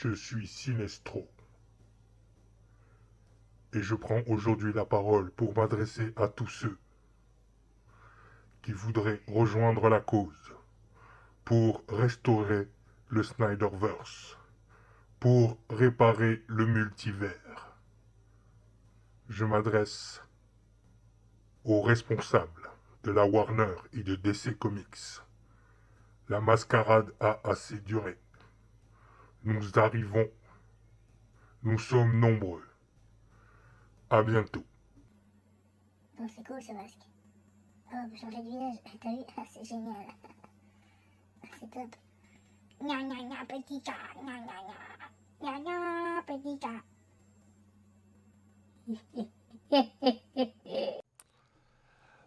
Je suis Sinestro. Et je prends aujourd'hui la parole pour m'adresser à tous ceux qui voudraient rejoindre la cause pour restaurer le Snyderverse, pour réparer le multivers. Je m'adresse aux responsables de la Warner et de DC Comics. La mascarade a assez duré. Nous arrivons. Nous sommes nombreux. À bientôt. Oh, c'est cool ce masque. Oh, on peut changer de visage. T'as vu? Ah, c'est génial. C'est top. Gna gna gna, petit chat. Gna gna gna. Gna gna, petit chat.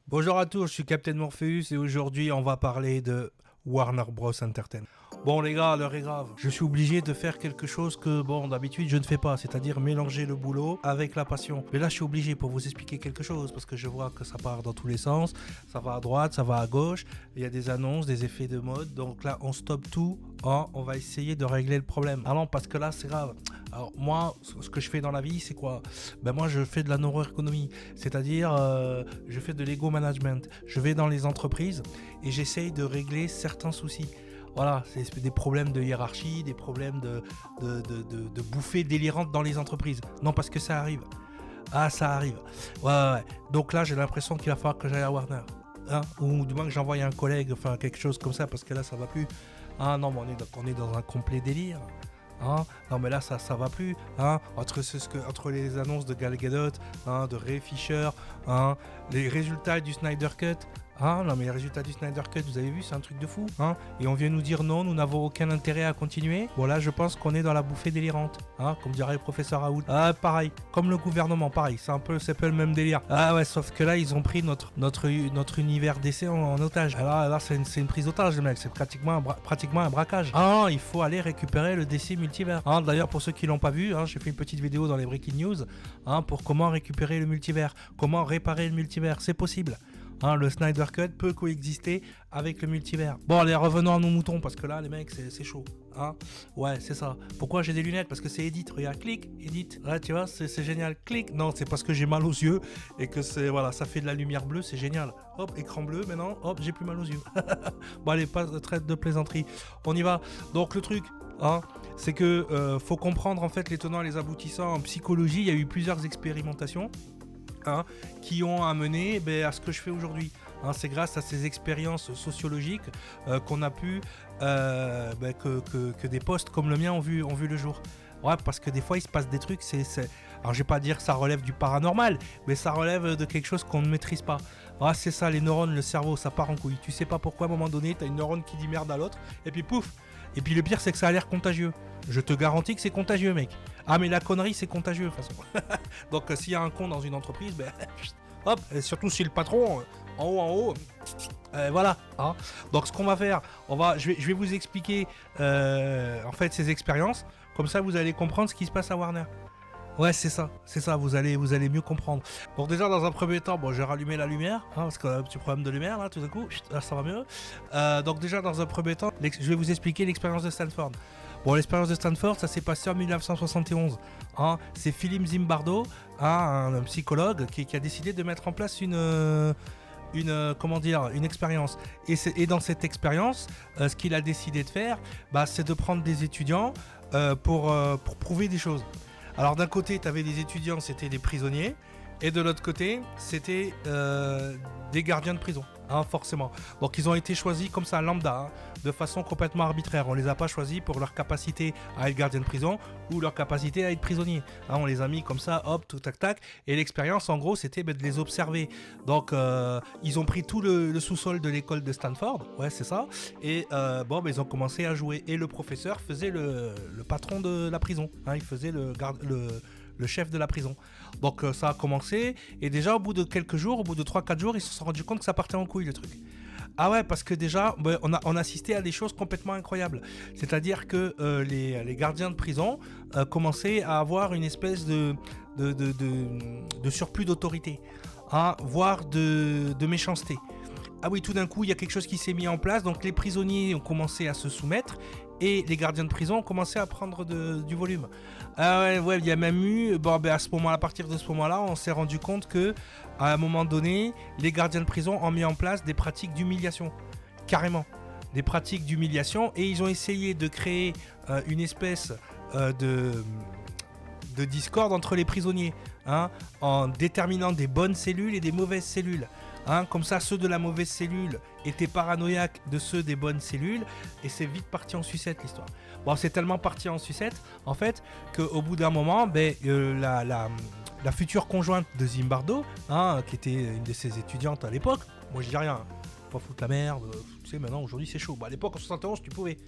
Bonjour à tous, je suis Captain Morpheus et aujourd'hui on va parler de Warner Bros Entertainment. Bon les gars, l'heure est grave. Je suis obligé de faire quelque chose que bon d'habitude je ne fais pas, c'est-à-dire mélanger le boulot avec la passion. Mais là je suis obligé pour vous expliquer quelque chose parce que je vois que ça part dans tous les sens. Ça va à droite, ça va à gauche. Il y a des annonces, des effets de mode. Donc là on stoppe tout. On va essayer de régler le problème. Ah non, parce que là c'est grave. Alors moi, ce que je fais dans la vie, c'est quoi? Ben moi je fais de la neuroéconomie, c'est-à-dire je fais de l'ego management. Je vais dans les entreprises et j'essaye de régler certains soucis. Voilà, c'est des problèmes de hiérarchie, des problèmes de bouffées délirantes dans les entreprises. Non, parce que ça arrive. Ah, ça arrive. Ouais. Donc là, j'ai l'impression qu'il va falloir que j'aille à Warner. Hein, ou du moins que j'envoie un collègue, enfin quelque chose comme ça, parce que là, ça va plus. Ah non, mais on est dans un complet délire. Hein, non mais là ça va plus hein, entre les annonces de Gal Gadot, hein, de Ray Fisher, hein, les résultats du Snyder Cut. Ah non mais les résultats du Snyder Cut, vous avez vu, c'est un truc de fou hein. Et on vient nous dire non, nous n'avons aucun intérêt à continuer. Bon là je pense qu'on est dans la bouffée délirante hein, comme dirait le professeur Raoult. Ah pareil, comme le gouvernement, pareil, c'est un peu le même délire. Ah ouais, sauf que là ils ont pris notre univers d'essai en otage. Alors là c'est une prise d'otage les mecs, c'est pratiquement un braquage. Ah non, il faut aller récupérer le DC multivers. Hein, d'ailleurs pour ceux qui l'ont pas vu, hein, j'ai fait une petite vidéo dans les Breaking News hein, pour comment récupérer le multivers, comment réparer le multivers, c'est possible. Hein, le Snyder Cut peut coexister avec le multivers. Bon, allez, revenons à nos moutons, parce que là, les mecs, c'est chaud. Hein, ouais, c'est ça. Pourquoi j'ai des lunettes? Parce que c'est Edit. Regarde, clic, Edit. Ouais, tu vois, c'est génial. Clic. Non, c'est parce que j'ai mal aux yeux et que voilà, ça fait de la lumière bleue, c'est génial. Hop, écran bleu, maintenant, hop, j'ai plus mal aux yeux. Bon, allez, pas de traite de plaisanterie. On y va. Donc, le truc, hein, c'est que faut comprendre en fait les tenants et les aboutissants en psychologie. Il y a eu plusieurs expérimentations. Hein, qui ont amené à ce que je fais aujourd'hui. Hein, c'est grâce à ces expériences sociologiques qu'on a pu que des postes comme le mien ont vu le jour. Ouais, parce que des fois il se passe des trucs, alors je vais pas dire que ça relève du paranormal, mais ça relève de quelque chose qu'on ne maîtrise pas. Ah, c'est ça, les neurones, le cerveau, ça part en couille. Tu sais pas pourquoi à un moment donné, t'as une neurone qui dit merde à l'autre, et puis pouf. Et puis le pire, c'est que ça a l'air contagieux. Je te garantis que c'est contagieux, mec. Ah, mais la connerie, c'est contagieux, de toute façon. Donc, s'il y a un con dans une entreprise, hop, et surtout si le patron, en haut, voilà. Hein. Donc, ce qu'on va faire, je vais vous expliquer, en fait, ces expériences. Comme ça, vous allez comprendre ce qui se passe à Warner. Ouais, c'est ça, vous allez mieux comprendre. Donc déjà, dans un premier temps, bon, j'ai rallumé la lumière, hein, parce qu'on a un petit problème de lumière, là, tout d'un coup, là, ça va mieux. Donc déjà, dans un premier temps, je vais vous expliquer l'expérience de Stanford. Bon, l'expérience de Stanford, ça s'est passé en 1971. Hein. C'est Philippe Zimbardo, hein, un psychologue, qui a décidé de mettre en place une expérience. Et dans cette expérience, ce qu'il a décidé de faire, c'est de prendre des étudiants pour prouver des choses. Alors d'un côté, tu avais des étudiants, c'était des prisonniers, et de l'autre côté, c'était des gardiens de prison, hein, forcément. Donc ils ont été choisis comme ça, lambda, hein, de façon complètement arbitraire. On les a pas choisis pour leur capacité à être gardien de prison ou leur capacité à être prisonnier. Hein, on les a mis comme ça, hop, tout tac tac. Et l'expérience, en gros, c'était de les observer. Donc ils ont pris tout le sous-sol de l'école de Stanford, ouais, c'est ça. Et ils ont commencé à jouer. Et le professeur faisait le patron de la prison. Hein, il faisait le chef de la prison. Donc ça a commencé, et déjà au bout de quelques jours, au bout de 3-4 jours, ils se sont rendus compte que ça partait en couille le truc. Ah ouais, parce que déjà, on assistait à des choses complètement incroyables. C'est-à-dire que les gardiens de prison commençaient à avoir une espèce de surplus d'autorité, hein, voire de méchanceté. Ah oui, tout d'un coup, il y a quelque chose qui s'est mis en place, donc les prisonniers ont commencé à se soumettre, et les gardiens de prison ont commencé à prendre du volume. Ouais, il y a même eu, à ce moment, à partir de ce moment-là, on s'est rendu compte que, à un moment donné, les gardiens de prison ont mis en place des pratiques d'humiliation, carrément, des pratiques d'humiliation, et ils ont essayé de créer une espèce de discorde entre les prisonniers, hein, en déterminant des bonnes cellules et des mauvaises cellules. Hein, comme ça, ceux de la mauvaise cellule étaient paranoïaques de ceux des bonnes cellules, et c'est vite parti en sucette l'histoire. Bon, c'est tellement parti en sucette, en fait, qu'au bout d'un moment, la future conjointe de Zimbardo, hein, qui était une de ses étudiantes à l'époque, moi je dis rien, pas foutre la merde, tu sais, maintenant aujourd'hui c'est chaud. À l'époque en 71, tu pouvais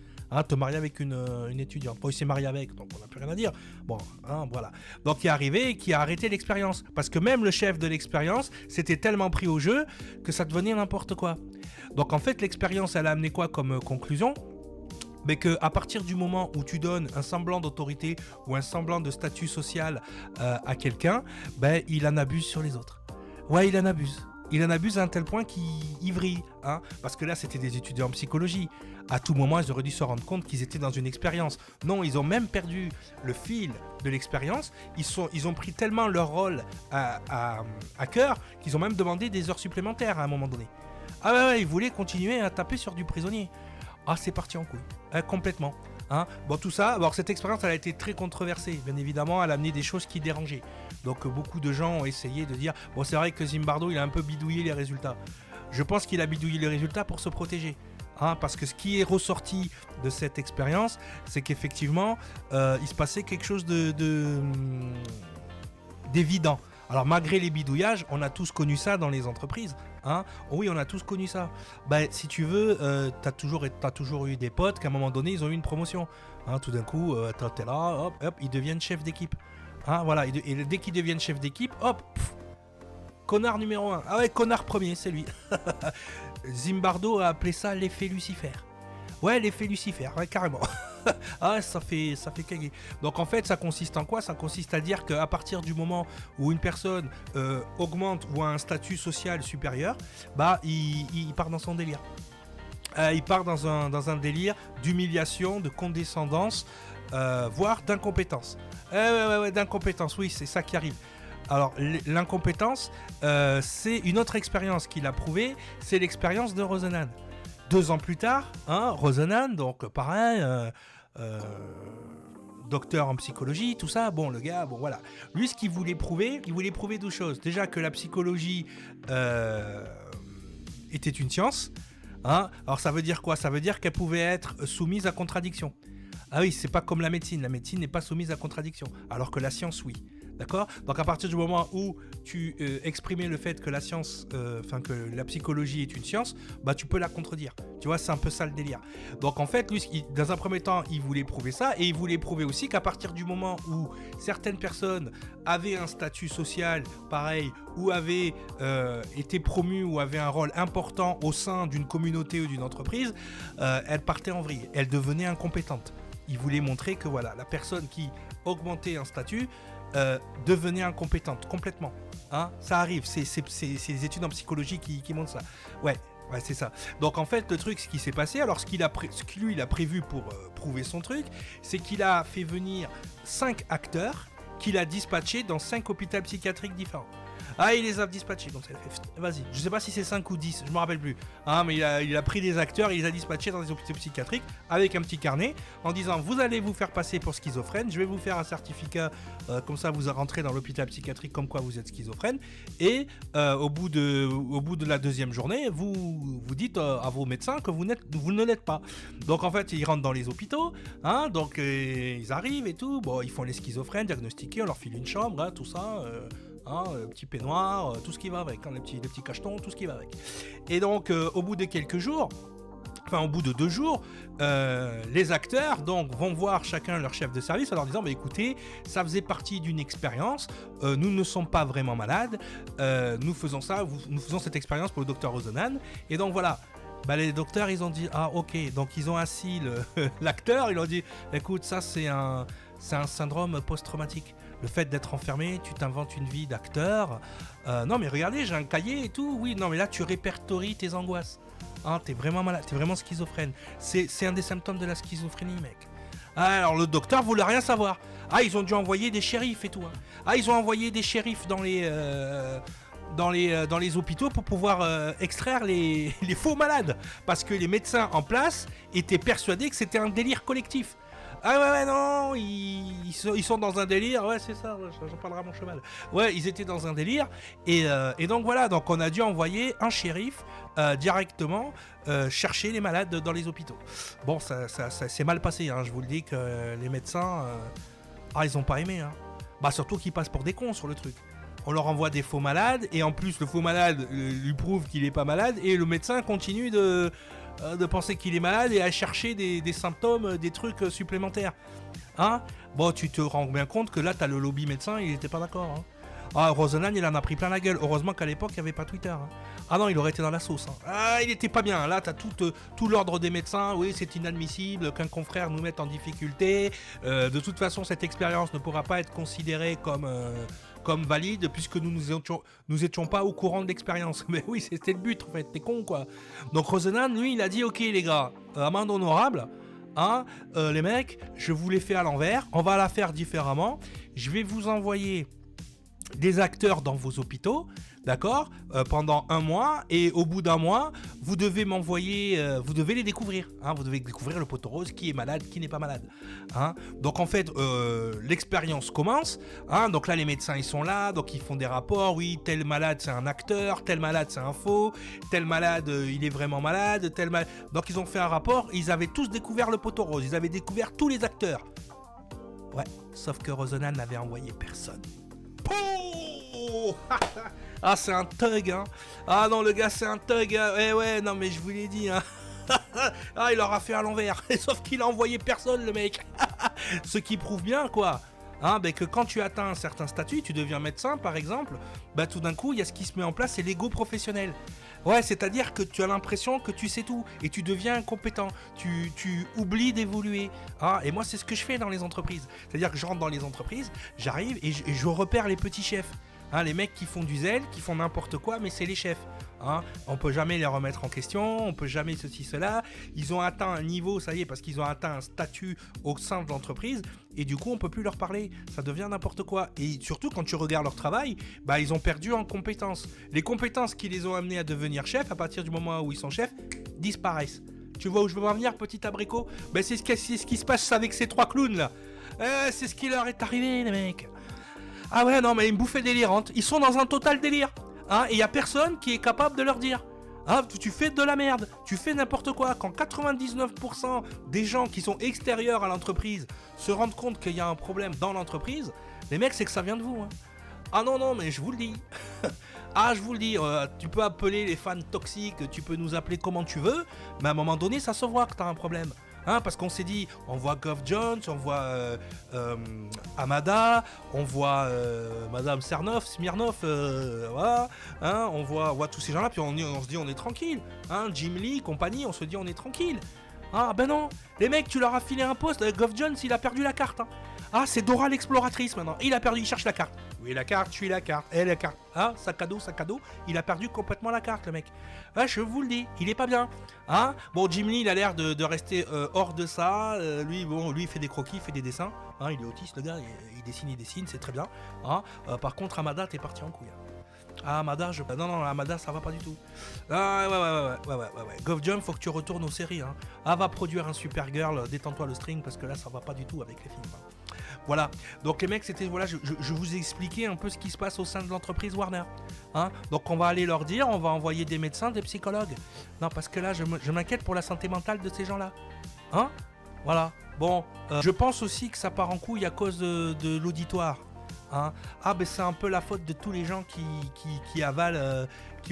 te marier avec une étudiante. Bon, il s'est marié avec, donc on n'a plus rien à dire. Bon, voilà. Donc il est arrivé et qui a arrêté l'expérience. Parce que même le chef de l'expérience s'était tellement pris au jeu que ça devenait n'importe quoi. Donc en fait, l'expérience, elle a amené quoi comme conclusion ? Mais qu'à partir du moment où tu donnes un semblant d'autorité ou un semblant de statut social à quelqu'un, il en abuse sur les autres. Ouais, il en abuse. Il en abuse à un tel point qu'il vrille. Hein, parce que là, c'était des étudiants en psychologie. À tout moment, ils auraient dû se rendre compte qu'ils étaient dans une expérience. Non, ils ont même perdu le fil de l'expérience. Ils ont pris tellement leur rôle à cœur qu'ils ont même demandé des heures supplémentaires à un moment donné. Ah ouais, ils voulaient continuer à taper sur du prisonnier. Ah, c'est parti en couille. Complètement. Hein. Bon, tout ça, alors cette expérience, elle a été très controversée. Bien évidemment, elle a amené des choses qui dérangeaient. Donc, beaucoup de gens ont essayé de dire, bon, c'est vrai que Zimbardo, il a un peu bidouillé les résultats. Je pense qu'il a bidouillé les résultats pour se protéger. Hein, parce que ce qui est ressorti de cette expérience, c'est qu'effectivement, il se passait quelque chose d'évident. Alors malgré les bidouillages, on a tous connu ça dans les entreprises. Hein. Oui, on a tous connu ça. Si tu veux, t'as toujours eu des potes qu'à un moment donné, ils ont eu une promotion. Hein, tout d'un coup, t'es là, hop, ils deviennent chef d'équipe. Hein, voilà, et dès qu'ils deviennent chef d'équipe, hop, connard numéro 1. Ah ouais, connard premier, c'est lui. Zimbardo a appelé ça l'effet Lucifer. Ouais, l'effet Lucifer, ouais, carrément. Ah, ça fait caguer. Donc en fait, ça consiste en quoi ? Ça consiste à dire qu'à partir du moment où une personne augmente ou a un statut social supérieur, il part dans son délire. Il part dans un délire d'humiliation, de condescendance, voire d'incompétence. Ouais, d'incompétence, oui, c'est ça qui arrive. Alors, l'incompétence, c'est une autre expérience qu'il a prouvée, c'est l'expérience de Rosenhan. 2 ans plus tard, Rosenhan, donc pareil, docteur en psychologie, tout ça, bon, le gars, bon, voilà. Lui, ce qu'il voulait prouver 2 choses. Déjà que la psychologie était une science. Hein. Alors, ça veut dire quoi ? Ça veut dire qu'elle pouvait être soumise à contradiction. Ah oui, c'est pas comme la médecine. La médecine n'est pas soumise à contradiction, alors que la science, oui. D'accord ? Donc à partir du moment où tu exprimais le fait que la science, que la psychologie est une science, tu peux la contredire. Tu vois, c'est un peu ça le délire. Donc en fait, lui, dans un premier temps, il voulait prouver ça, et il voulait prouver aussi qu'à partir du moment où certaines personnes avaient un statut social pareil, ou avaient été promues, ou avaient un rôle important au sein d'une communauté ou d'une entreprise, elles partaient en vrille, elles devenaient incompétentes. Il voulait montrer que voilà, la personne qui augmentait un statut devenait incompétente complètement. Hein, ça arrive, c'est les études en psychologie qui montrent ça. Ouais, c'est ça. Donc en fait, le truc, ce qui s'est passé, alors ce qu'il a prévu pour prouver son truc, c'est qu'il a fait venir 5 acteurs qu'il a dispatchés dans 5 hôpitaux psychiatriques différents. Ah, il les a dispatchés, donc ça fait, vas-y, je sais pas si c'est 5 ou 10, je me rappelle plus. Mais il a pris des acteurs, il les a dispatchés dans des hôpitaux psychiatriques avec un petit carnet en disant, vous allez vous faire passer pour schizophrène, je vais vous faire un certificat, comme ça vous rentrez dans l'hôpital psychiatrique comme quoi vous êtes schizophrène, et au bout de la 2e journée, vous dites à vos médecins que vous ne l'êtes pas. Donc en fait, ils rentrent dans les hôpitaux, donc ils arrivent et tout, bon, ils font les schizophrènes, diagnostiqués, on leur file une chambre, tout ça... petit peignoir, tout ce qui va avec, les petits cachetons, tout ce qui va avec. Et donc, au bout de quelques jours, au bout de 2 jours, les acteurs donc, vont voir chacun leur chef de service en leur disant écoutez, ça faisait partie d'une expérience, nous ne sommes pas vraiment malades, nous faisons cette expérience pour le docteur Rosenhan, et donc voilà. Les docteurs, ils ont dit ok, donc ils ont assis l'acteur, ils ont dit écoute, ça c'est un syndrome post-traumatique. Le fait d'être enfermé, tu t'inventes une vie d'acteur. Non mais regardez, j'ai un cahier et tout. Oui, non mais là tu répertories tes angoisses. Hein, t'es vraiment malade, t'es vraiment schizophrène. C'est un des symptômes de la schizophrénie, mec. Ah, alors le docteur voulait rien savoir. Ah, ils ont dû envoyer des shérifs et tout. Hein. Ah, ils ont envoyé des shérifs dans les hôpitaux pour pouvoir extraire les faux malades. Parce que les médecins en place étaient persuadés que c'était un délire collectif. Ah ouais, non, ils sont dans un délire. Ouais, c'est ça, j'en parlerai à mon cheval. Ouais, ils étaient dans un délire. Et donc voilà, donc on a dû envoyer un shérif directement chercher les malades dans les hôpitaux. Bon, ça c'est mal passé, hein, je vous le dis que les médecins, ils ont pas aimé. Hein. Bah surtout qu'ils passent pour des cons sur le truc. On leur envoie des faux malades, et en plus le faux malade lui prouve qu'il est pas malade, et le médecin continue de penser qu'il est malade et à chercher des symptômes, des trucs supplémentaires. Hein? Bon, tu te rends bien compte que là, t'as le lobby médecin, il était pas d'accord. Hein. Ah, Rosenhan, il en a pris plein la gueule. Heureusement qu'à l'époque, il n'y avait pas Twitter. Hein. Ah non, il aurait été dans la sauce. Hein. Ah, il était pas bien. Là, t'as tout l'ordre des médecins. Oui, c'est inadmissible qu'un confrère nous mette en difficulté. De toute façon, cette expérience ne pourra pas être considérée comme valide puisque nous étions pas au courant de l'expérience. Mais oui, c'était le but en fait, t'es con quoi. Donc Rosenhan, lui, il a dit ok les gars, amende honorable, hein, les mecs, je vous l'ai fait à l'envers, on va la faire différemment, je vais vous envoyer des acteurs dans vos hôpitaux, d'accord, pendant 1 mois, et au bout d'1 mois, vous devez m'envoyer, vous devez les découvrir, hein, vous devez découvrir le poteau rose, qui est malade, qui n'est pas malade, hein. Donc en fait, l'expérience commence, hein, donc là les médecins ils sont là, donc ils font des rapports, oui, tel malade c'est un acteur, tel malade c'est un faux, tel malade il est vraiment malade, donc ils ont fait un rapport, ils avaient tous découvert le poteau rose, ils avaient découvert tous les acteurs, ouais, sauf que Rosenhan n'avait envoyé personne. Oh ah, c'est un thug, hein. Ah non, le gars, c'est un thug. Hein. Eh ouais, non, mais je vous l'ai dit, hein. Ah, il leur a fait à l'envers. Sauf qu'il a envoyé personne, le mec. Ce qui prouve bien, quoi. Hein, que quand tu atteins un certain statut, tu deviens médecin, par exemple, tout d'un coup, il y a ce qui se met en place, c'est l'ego professionnel. Ouais, c'est-à-dire que tu as l'impression que tu sais tout et tu deviens incompétent. Tu oublies d'évoluer. Ah, et moi, c'est ce que je fais dans les entreprises. C'est-à-dire que je rentre dans les entreprises, j'arrive et je repère les petits chefs. Hein, les mecs qui font du zèle, qui font n'importe quoi, mais c'est les chefs. Hein, on peut jamais les remettre en question, on peut jamais ceci, cela. Ils ont atteint un niveau, ça y est, parce qu'ils ont atteint un statut au sein de l'entreprise, et du coup, on peut plus leur parler. Ça devient n'importe quoi. Et surtout, quand tu regardes leur travail, ils ont perdu en compétences. Les compétences qui les ont amenés à devenir chefs, à partir du moment où ils sont chefs, disparaissent. Tu vois où je veux en venir, petit abricot? C'est ce qui se passe avec ces 3 clowns là. C'est ce qui leur est arrivé, les mecs. Ah ouais, non, mais une bouffée délirante. Ils sont dans un total délire. Hein, et il n'y a personne qui est capable de leur dire. Hein, tu fais de la merde. Tu fais n'importe quoi. Quand 99% des gens qui sont extérieurs à l'entreprise se rendent compte qu'il y a un problème dans l'entreprise, les mecs, c'est que ça vient de vous. Hein. Ah non, mais je vous le dis. Ah, je vous le dis. Tu peux appeler les fans toxiques, tu peux nous appeler comment tu veux, mais à un moment donné, ça se voit que tu as un problème. Hein, parce qu'on s'est dit, on voit Geoff Johns, on voit Amada, on voit Madame Smirnov, voilà, hein, on voit tous ces gens-là, puis on se dit on est tranquille. Hein, Jim Lee, compagnie, on se dit on est tranquille. Ah ben non, les mecs, tu leur as filé un poste, Geoff Johns, il a perdu la carte. Hein. Ah, c'est Dora l'exploratrice maintenant, il a perdu, il cherche la carte. Oui, la carte, je suis la carte, la carte. Ah, sac à dos, il a perdu complètement la carte, le mec. Ah, je vous le dis, il est pas bien. Hein, bon, Jim Lee, il a l'air de rester hors de ça. Lui, il fait des croquis, il fait des dessins. Hein, il est autiste, le gars, il dessine, c'est très bien. Hein, par contre, Amada, t'es parti en couille. Ah, Amada, non, Amada, ça va pas du tout. Ah, ouais. Geoff Johns, faut que tu retournes aux séries. Hein. Ah, va produire un Supergirl, détends-toi le string, parce que là, ça va pas du tout avec les films. Hein. Voilà, donc les mecs, c'était, voilà, je vous ai expliqué un peu ce qui se passe au sein de l'entreprise Warner. Hein, donc on va aller leur dire, on va envoyer des médecins, des psychologues. Non, parce que là, je m'inquiète pour la santé mentale de ces gens-là. Hein, voilà, bon, je pense aussi que ça part en couille à cause de l'auditoire. Hein. Ah, c'est un peu la faute de tous les gens qui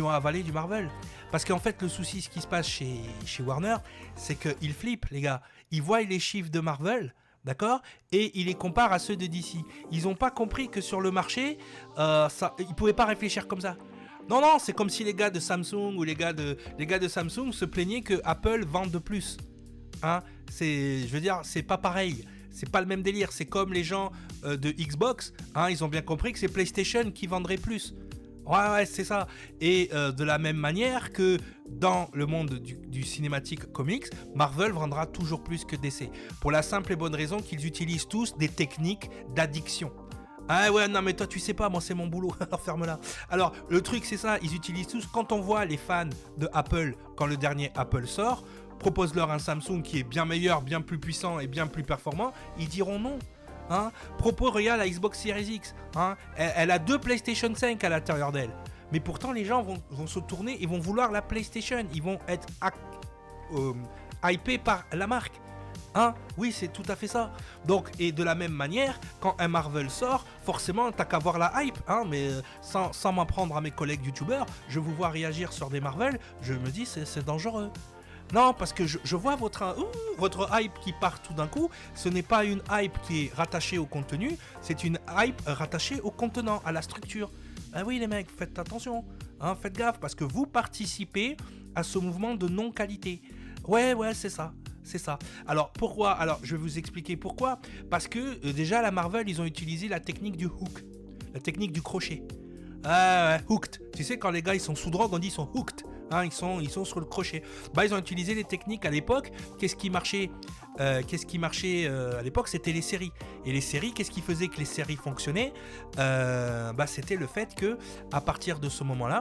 ont avalé du Marvel. Parce qu'en fait, le souci, ce qui se passe chez Warner, c'est qu'ils flippent, les gars. Ils voient les chiffres de Marvel, d'accord, et ils les comparent à ceux de DC. Ils n'ont pas compris que sur le marché, ils pouvaient pas réfléchir comme ça. Non, c'est comme si les gars de Samsung ou les gars de Samsung se plaignaient que Apple vende de plus. Hein, je veux dire, c'est pas pareil. C'est pas le même délire. C'est comme les gens de Xbox. Hein, ils ont bien compris que c'est PlayStation qui vendrait plus. Ouais, c'est ça. Et de la même manière que dans le monde du cinématique comics, Marvel vendra toujours plus que DC. Pour la simple et bonne raison qu'ils utilisent tous des techniques d'addiction. Ah ouais, non mais toi tu sais pas, moi c'est mon boulot, alors ferme-la. Alors le truc c'est ça, ils utilisent tous, quand on voit les fans de Apple, quand le dernier Apple sort, propose-leur un Samsung qui est bien meilleur, bien plus puissant et bien plus performant, ils diront non. Hein, regarde la Xbox Series X, hein, elle a 2 PlayStation 5 à l'intérieur d'elle. Mais pourtant les gens vont se tourner et vont vouloir la PlayStation, ils vont être hypés par la marque. Hein, oui, c'est tout à fait ça. Donc, et de la même manière, quand un Marvel sort, forcément, t'as qu'à voir la hype. Hein, mais sans m'en prendre à mes collègues youtubeurs, je vous vois réagir sur des Marvel, je me dis c'est dangereux. Non, parce que je vois votre hype qui part tout d'un coup. Ce n'est pas une hype qui est rattachée au contenu, c'est une hype rattachée au contenant, à la structure. Ah oui les mecs, faites attention, hein, faites gaffe, parce que vous participez à ce mouvement de non-qualité. Ouais, c'est ça. C'est ça. Alors pourquoi ? Alors je vais vous expliquer pourquoi. Parce que déjà la Marvel, ils ont utilisé la technique du hook, la technique du crochet. Ah ouais, hooked. Tu sais quand les gars ils sont sous drogue, on dit ils sont hooked. Hein, ils sont sur le crochet. Bah ils ont utilisé les techniques à l'époque. Qu'est-ce qui marchait à l'époque, c'était les séries. Et les séries, qu'est-ce qui faisait que les séries fonctionnaient ? C'était le fait que à partir de ce moment-là,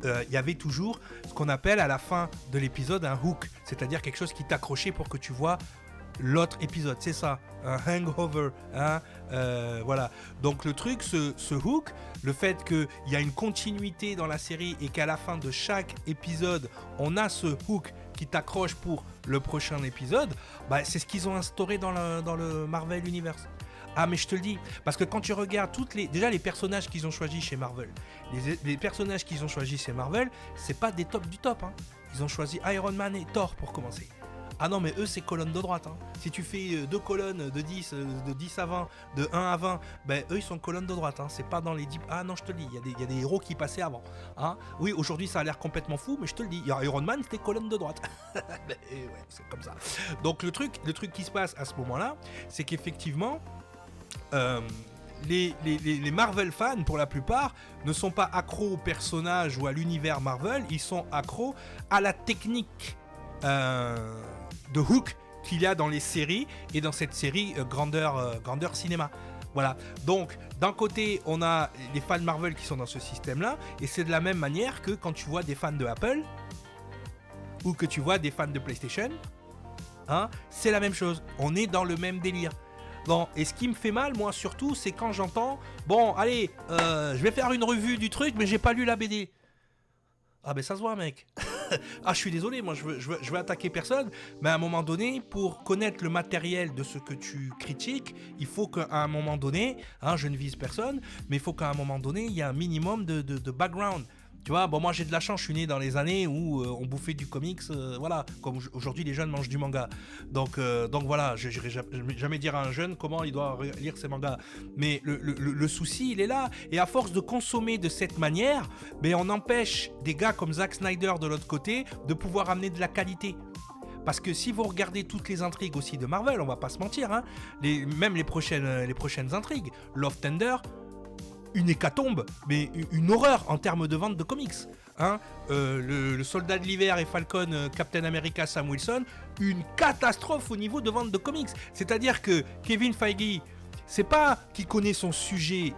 il y avait toujours ce qu'on appelle à la fin de l'épisode un hook, c'est-à-dire quelque chose qui t'accrochait pour que tu vois l'autre épisode, c'est ça, un hangover, hein, voilà. Donc le truc, ce hook, le fait qu'il y a une continuité dans la série et qu'à la fin de chaque épisode, on a ce hook qui t'accroche pour le prochain épisode, c'est ce qu'ils ont instauré dans le Marvel Universe. Ah mais je te le dis, parce que quand tu regardes déjà les personnages qu'ils ont choisis chez Marvel, les personnages qu'ils ont choisis chez Marvel, c'est pas des tops du top, hein. Ils ont choisi Iron Man et Thor pour commencer. Ah non mais eux c'est colonne de droite, hein. Si tu fais 2 colonnes de 10 à 20, de 1 à 20, eux ils sont colonne de droite, hein. C'est pas dans les 10... Ah non je te le dis, il y a des héros qui passaient avant, hein. Oui aujourd'hui ça a l'air complètement fou, mais je te le dis, Iron Man c'était colonne de droite. Ouais, c'est comme ça. Donc le truc qui se passe à ce moment-là, c'est qu'effectivement les Marvel fans, pour la plupart, ne sont pas accros aux personnages ou à l'univers Marvel, ils sont accros à la technique de hook qu'il y a dans les séries et dans cette série grandeur cinéma. Voilà. Donc, d'un côté, on a les fans Marvel qui sont dans ce système-là, et c'est de la même manière que quand tu vois des fans de Apple ou que tu vois des fans de PlayStation, hein, c'est la même chose. On est dans le même délire. Bon, et ce qui me fait mal, moi surtout, c'est quand j'entends bon, allez, je vais faire une revue du truc, mais j'ai pas lu la BD. Ah, ben ça se voit, mec. Ah, je suis désolé, moi je veux attaquer personne, mais à un moment donné, pour connaître le matériel de ce que tu critiques, il faut qu'à un moment donné, hein, je ne vise personne, mais il faut qu'à un moment donné, il y ait un minimum de background. Tu vois, bon, moi j'ai de la chance, je suis né dans les années où on bouffait du comics, voilà, comme aujourd'hui les jeunes mangent du manga. Donc voilà, je vais jamais dire à un jeune comment il doit lire ses mangas. Mais le souci, il est là. Et à force de consommer de cette manière, on empêche des gars comme Zack Snyder de l'autre côté de pouvoir amener de la qualité. Parce que si vous regardez toutes les intrigues aussi de Marvel, on va pas se mentir, hein, même les prochaines intrigues, Love Tender, une hécatombe, mais une horreur en termes de vente de comics. Hein, le Soldat de l'hiver et Falcon, Captain America, Sam Wilson, une catastrophe au niveau de vente de comics. C'est-à-dire que Kevin Feige, c'est pas qu'il connaît son sujet,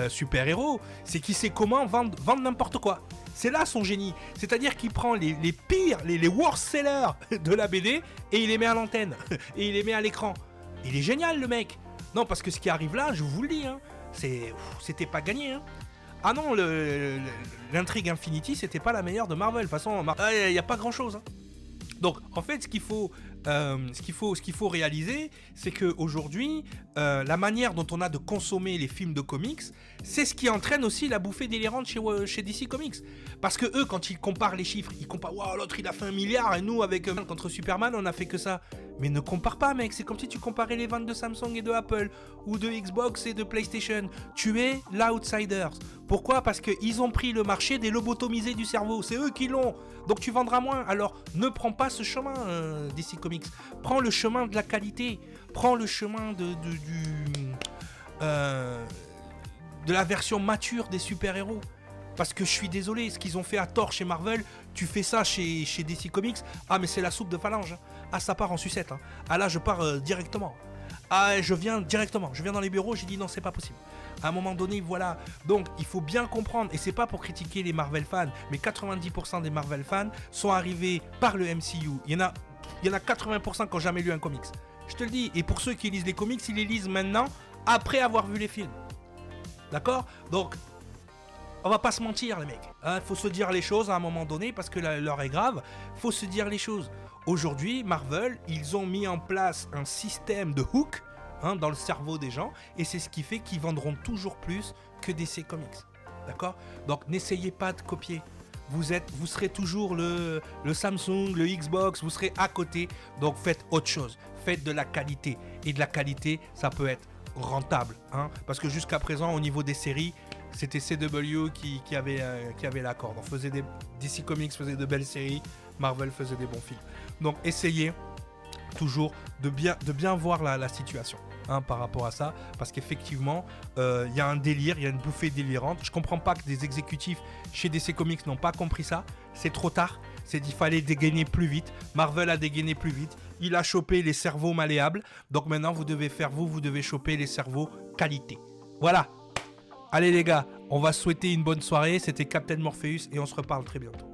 super-héros, c'est qu'il sait comment vendre n'importe quoi. C'est là son génie. C'est-à-dire qu'il prend les pires, les worst sellers de la BD et il les met à l'antenne et il les met à l'écran. Il est génial le mec. Non, parce que ce qui arrive là, je vous le dis, hein, c'était pas gagné. Hein. Ah non, l'intrigue Infinity, c'était pas la meilleure de Marvel. De toute façon, il n'y a pas grand-chose. Hein. Donc, en fait, ce qu'il faut réaliser, c'est qu'aujourd'hui, la manière dont on a de consommer les films de comics, c'est ce qui entraîne aussi la bouffée délirante chez DC Comics. Parce que eux, quand ils comparent les chiffres, ils comparent, waouh, l'autre il a fait 1 milliard et nous, avec contre Superman, on a fait que ça. Mais ne compare pas, mec. C'est comme si tu comparais les ventes de Samsung et de Apple, ou de Xbox et de PlayStation. Tu es l'outsider. Pourquoi ? Parce qu'ils ont pris le marché des lobotomisés du cerveau. C'est eux qui l'ont. Donc tu vendras moins. Alors ne prends pas ce chemin, DC Comics. Prends le chemin de la qualité. Prends le chemin de la version mature des super-héros. Parce que je suis désolé, ce qu'ils ont fait à tort chez Marvel, tu fais ça chez DC Comics, ah mais c'est la soupe de phalange. Ah ça part en sucette. Ah là je pars directement. Ah je viens directement. Je viens dans les bureaux, j'ai dit non c'est pas possible. À un moment donné, voilà. Donc il faut bien comprendre, et c'est pas pour critiquer les Marvel fans, mais 90% des Marvel fans sont arrivés par le MCU. Il y en a 80% qui n'ont jamais lu un comics. Je te le dis. Et pour ceux qui lisent les comics, ils les lisent maintenant, après avoir vu les films. D'accord? Donc on va pas se mentir les mecs, faut se dire les choses à un moment donné parce que l'heure est grave, faut se dire les choses. Aujourd'hui, Marvel, ils ont mis en place un système de hook dans le cerveau des gens et c'est ce qui fait qu'ils vendront toujours plus que DC Comics. D'accord? Donc n'essayez pas de copier. Vous serez toujours le Samsung, le Xbox, vous serez à côté, donc faites autre chose. Faites de la qualité. Et de la qualité, ça peut être rentable. Parce que jusqu'à présent, au niveau des séries, c'était CW qui avait l'accord. Donc DC Comics faisait de belles séries, Marvel faisait des bons films. Donc essayez toujours de bien voir la situation par rapport à ça, parce qu'effectivement il y a un délire, il y a une bouffée délirante. Je comprends pas que des exécutifs chez DC Comics n'ont pas compris ça. C'est trop tard, il fallait dégainer plus vite. Marvel a dégainé plus vite, il a chopé les cerveaux malléables. Donc maintenant vous devez choper les cerveaux qualité. Voilà. Allez les gars, on va souhaiter une bonne soirée. C'était Captain Morpheus et on se reparle très bientôt.